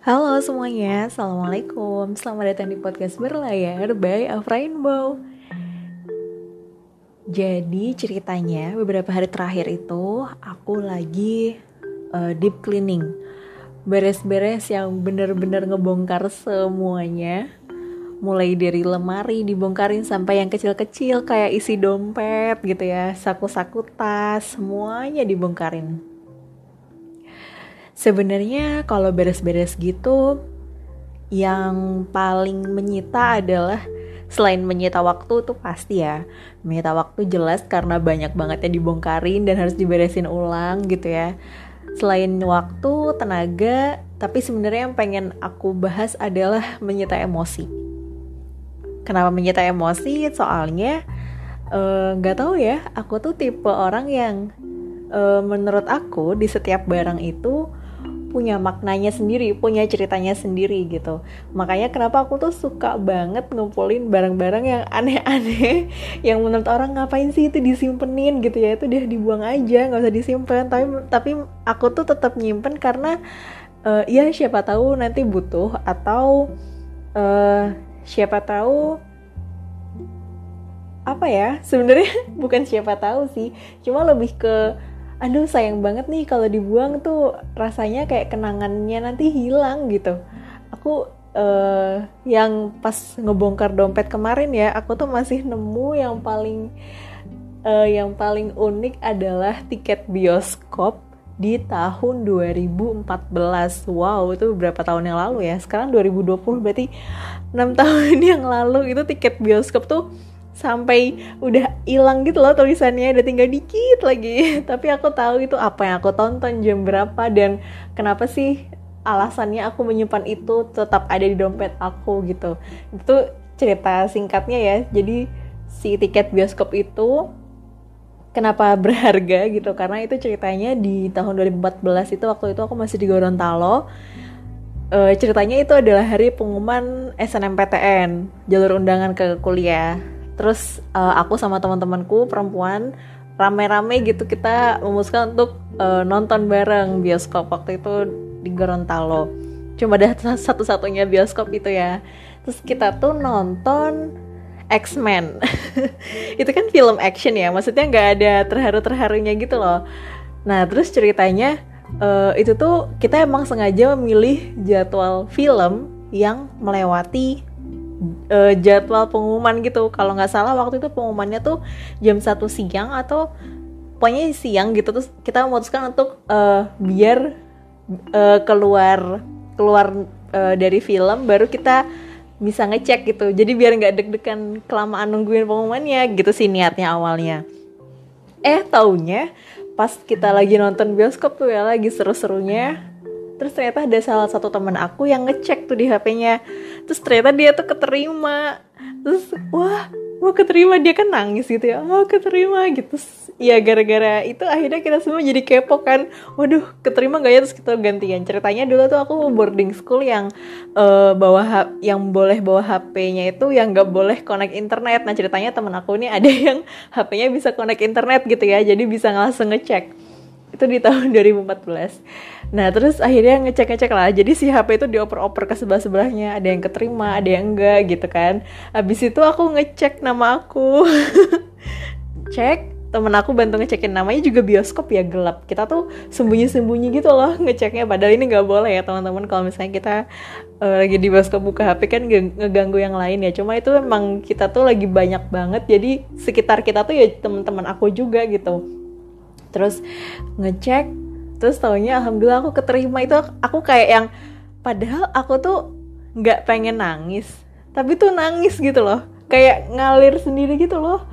Halo semuanya, Assalamualaikum. Selamat datang di podcast Berlayar by Afrainbow. Jadi ceritanya beberapa hari terakhir itu aku lagi deep cleaning, beres-beres yang bener-bener ngebongkar semuanya. Mulai dari lemari dibongkarin sampai yang kecil-kecil kayak isi dompet gitu ya, saku-saku tas, semuanya dibongkarin. Sebenarnya kalau beres-beres gitu, yang paling menyita adalah selain menyita waktu tuh pasti ya. Menyita waktu jelas karena banyak banget yang dibongkarin dan harus diberesin ulang gitu ya. Selain waktu, tenaga, tapi sebenarnya yang pengen aku bahas adalah menyita emosi. Kenapa menyita emosi? Soalnya nggak tahu ya, aku tuh tipe orang yang menurut aku di setiap barang itu punya maknanya sendiri, punya ceritanya sendiri gitu. Makanya kenapa aku tuh suka banget ngumpulin barang-barang yang aneh-aneh, yang menurut orang ngapain sih itu disimpenin gitu ya, itu dia dibuang aja, nggak usah disimpan. Tapi aku tuh tetap nyimpen karena ya siapa tahu nanti butuh atau siapa tahu apa ya, sebenarnya bukan siapa tahu sih, cuma lebih ke aduh sayang banget nih kalau dibuang tuh rasanya kayak kenangannya nanti hilang gitu. Aku yang pas ngebongkar dompet kemarin ya, aku tuh masih nemu yang paling unik adalah tiket bioskop di tahun 2014. Wow, itu berapa tahun yang lalu ya? Sekarang 2020, berarti 6 tahun yang lalu itu tiket bioskop tuh sampai udah hilang gitu loh tulisannya, udah tinggal dikit lagi. Tapi aku tahu itu apa yang aku tonton, jam berapa, dan kenapa sih alasannya aku menyimpan itu tetap ada di dompet aku gitu. Itu cerita singkatnya ya. Jadi si tiket bioskop itu kenapa berharga gitu, karena itu ceritanya di tahun 2014 itu, waktu itu aku masih di Gorontalo. Ceritanya itu adalah hari pengumuman SNMPTN, jalur undangan ke kuliah. Terus aku sama teman-temanku perempuan rame-rame gitu, kita memutuskan untuk nonton bareng bioskop waktu itu di Gorontalo. Cuma ada satu-satunya bioskop itu ya. Terus kita tuh nonton X-Men. Itu kan film action ya, maksudnya nggak ada terharu-terharunya gitu loh. Nah terus ceritanya itu tuh kita emang sengaja memilih jadwal film yang melewati jadwal pengumuman gitu. Kalau nggak salah waktu itu pengumumannya tuh jam 1 siang atau pokoknya siang gitu. Terus kita memutuskan untuk biar keluar dari film baru kita bisa ngecek gitu. Jadi biar nggak deg-degan kelamaan nungguin pengumumannya gitu sih niatnya awalnya. Taunya pas kita lagi nonton bioskop tuh ya, lagi seru-serunya, terus ternyata ada salah satu teman aku yang ngecek tuh di HP-nya. Terus ternyata dia tuh keterima. Terus wah keterima, dia kan nangis gitu ya. Oh keterima gitu. Ya gara-gara itu akhirnya kita semua jadi kepo kan. Waduh keterima gak ya, terus kita gantian. Ceritanya dulu tuh aku boarding school yang yang boleh bawa HP-nya itu yang gak boleh connect internet. Nah ceritanya teman aku ini ada yang HP-nya bisa connect internet gitu ya. Jadi bisa langsung ngecek. Itu di tahun 2014. Nah terus akhirnya ngecek-ngecek lah. Jadi si HP itu dioper-oper ke sebelah-sebelahnya. Ada yang keterima, ada yang enggak gitu kan. Habis itu aku ngecek nama aku. Cek, temen aku bantu ngecekin namanya, juga bioskop ya gelap. Kita tuh sembunyi-sembunyi gitu loh ngeceknya. Padahal ini gak boleh ya teman-teman. Kalau misalnya kita lagi di bioskop buka HP kan ngeganggu yang lain ya. Cuma itu memang kita tuh lagi banyak banget. Jadi sekitar kita tuh ya teman-teman aku juga gitu. Terus ngecek, terus taunya alhamdulillah aku keterima. Itu aku kayak yang, padahal aku tuh gak pengen nangis, tapi tuh nangis gitu loh, kayak ngalir sendiri gitu loh.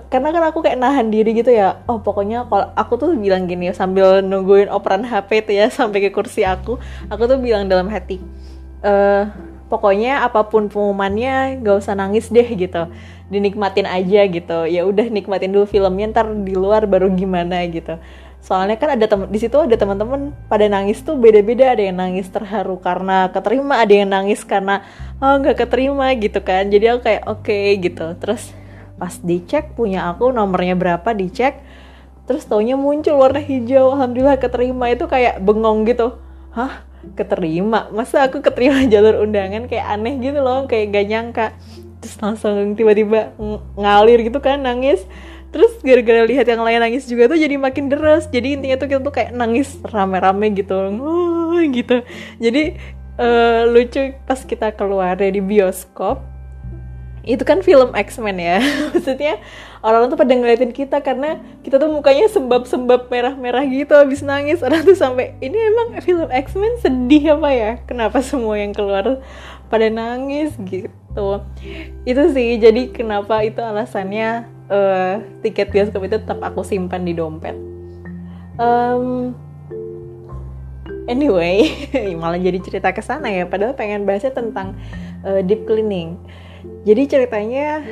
Karena kan aku kayak nahan diri gitu ya. Oh pokoknya kalau aku tuh bilang gini sambil nungguin operan HP tuh ya sampai ke kursi aku tuh bilang dalam hati, pokoknya apapun pengumumannya gak usah nangis deh gitu, dinikmatin aja gitu. Ya udah nikmatin dulu filmnya, ntar di luar baru gimana gitu. Soalnya kan ada di situ ada teman-teman pada nangis tuh beda-beda. Ada yang nangis terharu karena keterima, ada yang nangis karena oh nggak keterima gitu kan. Jadi aku kayak oke gitu. Terus pas dicek punya aku nomornya berapa, dicek, terus taunya muncul warna hijau. Alhamdulillah keterima. Itu kayak bengong gitu. Hah? keterima. Masa aku keterima jalur undangan, kayak aneh gitu loh, kayak gak nyangka. Terus langsung tiba-tiba ngalir gitu kan, nangis. Terus gara-gara lihat yang lain nangis juga tuh jadi makin deras. Jadi intinya tuh kita tuh kayak nangis rame-rame gitu gitu. Jadi lucu pas kita keluar dari bioskop, itu kan film X-Men ya. Maksudnya orang tuh pada ngeliatin kita karena kita tuh mukanya sembab-sembab merah-merah gitu habis nangis. Orang tuh sampai, ini emang film X-Men sedih apa ya? Kenapa semua yang keluar pada nangis gitu. Itu sih, jadi kenapa itu alasannya tiket bioskop itu tetap aku simpan di dompet. Anyway, malah jadi cerita kesana ya. Padahal pengen bahasnya tentang deep cleaning. Jadi ceritanya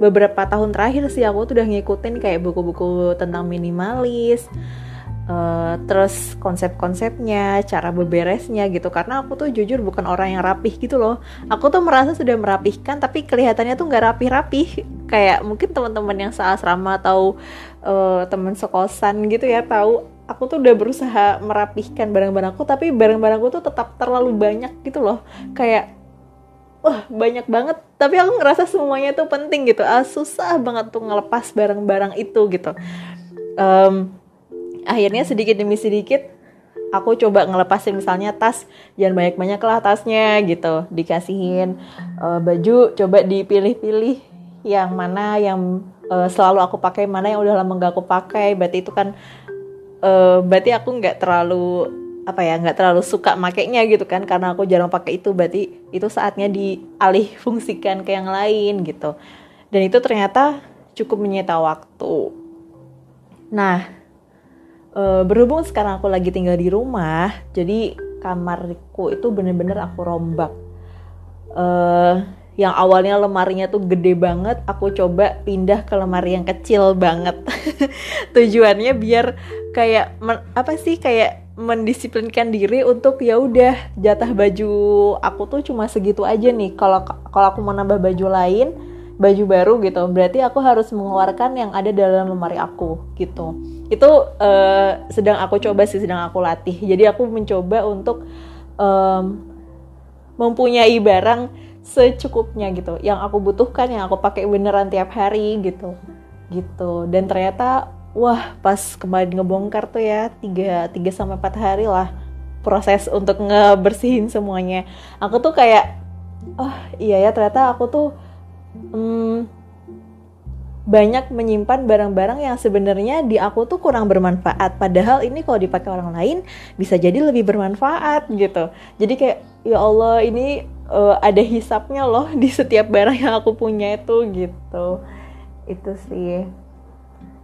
beberapa tahun terakhir sih aku tuh udah ngikutin kayak buku-buku tentang minimalis, terus konsep-konsepnya, cara beberesnya gitu. Karena aku tuh jujur bukan orang yang rapih gitu loh. Aku tuh merasa sudah merapihkan tapi kelihatannya tuh nggak rapih-rapih. Kayak mungkin teman-teman yang seasrama atau teman sekosan gitu ya tahu. Aku tuh udah berusaha merapihkan barang-barangku, tapi barang-barangku tuh tetap terlalu banyak gitu loh. Kayak wah banyak banget, tapi aku ngerasa semuanya tuh penting gitu. Susah banget tuh ngelepas barang-barang itu gitu. Akhirnya sedikit demi sedikit aku coba ngelepasin, misalnya tas, jangan banyak-banyak lah tasnya gitu, dikasihin. Baju coba dipilih-pilih yang mana yang selalu aku pakai, mana yang udah lama gak aku pakai. Berarti itu kan berarti aku nggak terlalu suka makainya gitu kan, karena aku jarang pakai itu. Berarti itu saatnya dialih fungsikan ke yang lain gitu. Dan itu ternyata cukup menyita waktu. Nah, berhubung sekarang aku lagi tinggal di rumah, jadi kamarku itu bener-bener aku rombak. Yang awalnya lemarinya tuh gede banget, aku coba pindah ke lemari yang kecil banget. Tujuannya biar kayak kayak mendisiplinkan diri untuk ya udah, jatah baju aku tuh cuma segitu aja nih. Kalau aku mau nambah baju lain, baju baru gitu, berarti aku harus mengeluarkan yang ada dalam lemari aku gitu. Itu sedang aku coba sih, sedang aku latih. Jadi aku mencoba untuk mempunyai barang secukupnya gitu, yang aku butuhkan, yang aku pakai beneran tiap hari gitu. Dan ternyata wah, pas kemarin ngebongkar tuh ya 3-4 hari lah proses untuk ngebersihin semuanya. Aku tuh kayak iya ya, ternyata aku tuh banyak menyimpan barang-barang yang sebenarnya di aku tuh kurang bermanfaat, padahal ini kalau dipakai orang lain bisa jadi lebih bermanfaat gitu. Jadi kayak ya Allah, ini ada hisapnya loh di setiap barang yang aku punya itu gitu. Itu sih.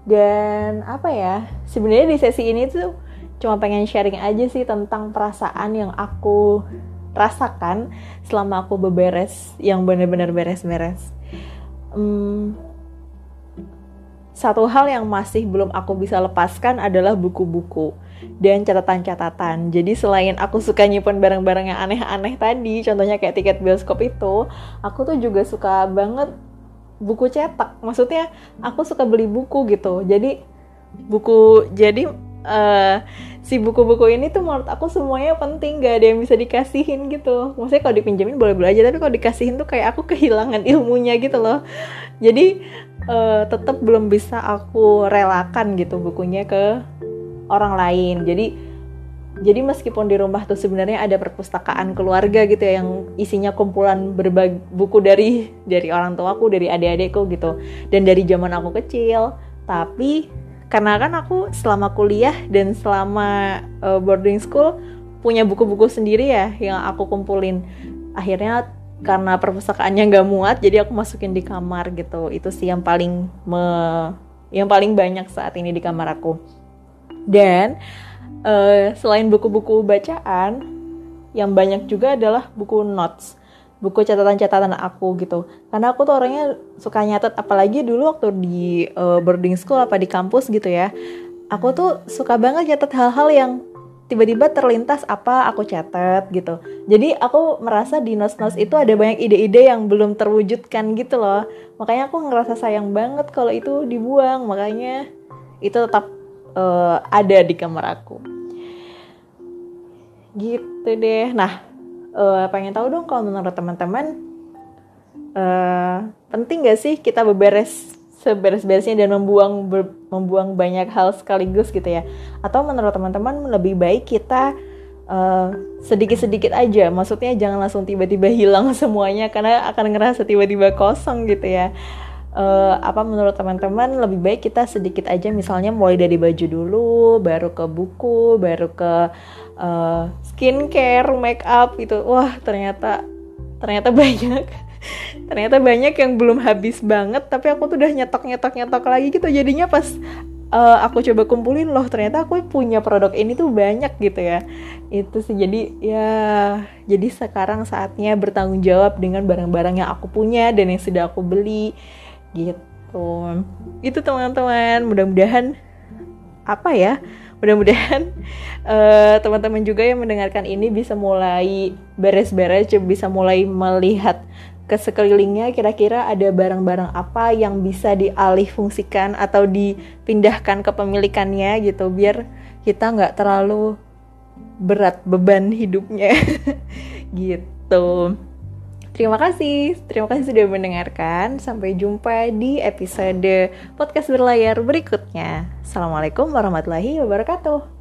Dan apa ya, sebenarnya di sesi ini tuh cuma pengen sharing aja sih tentang perasaan yang aku rasakan selama aku beberes, yang benar-benar beres-beres. Satu hal yang masih belum aku bisa lepaskan adalah buku-buku dan catatan-catatan. Jadi selain aku suka nyimpen barang-barang yang aneh-aneh tadi, contohnya kayak tiket bioskop itu, aku tuh juga suka banget buku cetak. Maksudnya aku suka beli buku gitu. Jadi si buku-buku ini tuh menurut aku semuanya penting, gak ada yang bisa dikasihin gitu. Maksudnya kalau dipinjemin boleh-boleh aja, tapi kalau dikasihin tuh kayak aku kehilangan ilmunya gitu loh. Jadi tetap belum bisa aku relakan gitu bukunya ke orang lain. Jadi meskipun di rumah tuh sebenarnya ada perpustakaan keluarga gitu ya, yang isinya kumpulan berbagai buku dari orang tuaku, dari adik-adikku gitu, dan dari zaman aku kecil. Tapi karena kan aku selama kuliah dan selama boarding school punya buku-buku sendiri ya yang aku kumpulin. Akhirnya karena perpustakaannya nggak muat, jadi aku masukin di kamar gitu. Itu sih yang paling banyak saat ini di kamar aku. Dan selain buku-buku bacaan, yang banyak juga adalah buku notes, buku catatan-catatan aku gitu. Karena aku tuh orangnya suka nyatet, apalagi dulu waktu di boarding school apa di kampus gitu ya. Aku tuh suka banget nyatet hal-hal yang tiba-tiba terlintas apa aku catat gitu. Jadi aku merasa di notes-notes itu ada banyak ide-ide yang belum terwujudkan gitu loh. Makanya aku ngerasa sayang banget kalau itu dibuang. Makanya itu tetap ada di kamar aku. Gitu deh. Nah, pengen tahu dong kalau menurut teman-teman, penting gak sih kita seberes-beresnya dan membuang banyak hal sekaligus gitu ya? Atau menurut teman-teman lebih baik kita sedikit-sedikit aja, maksudnya jangan langsung tiba-tiba hilang semuanya karena akan ngerasa tiba-tiba kosong gitu ya. Apa menurut teman-teman lebih baik kita sedikit aja, misalnya mulai dari baju dulu, baru ke buku, baru ke skincare, make up gitu. Wah, ternyata banyak ternyata banyak yang belum habis banget, tapi aku tuh udah nyetok lagi gitu. Jadinya pas aku coba kumpulin, loh ternyata aku punya produk ini tuh banyak gitu ya. Itu sih, jadi sekarang saatnya bertanggung jawab dengan barang-barang yang aku punya dan yang sudah aku beli gitu. Itu teman-teman, mudah-mudahan teman-teman juga yang mendengarkan ini bisa mulai beres-beres, bisa mulai melihat ke sekelilingnya, kira-kira ada barang-barang apa yang bisa dialih fungsikan atau dipindahkan ke pemilikannya gitu, biar kita nggak terlalu berat beban hidupnya. Gitu. Terima kasih sudah mendengarkan. Sampai jumpa di episode podcast berlayar berikutnya. Assalamualaikum warahmatullahi wabarakatuh.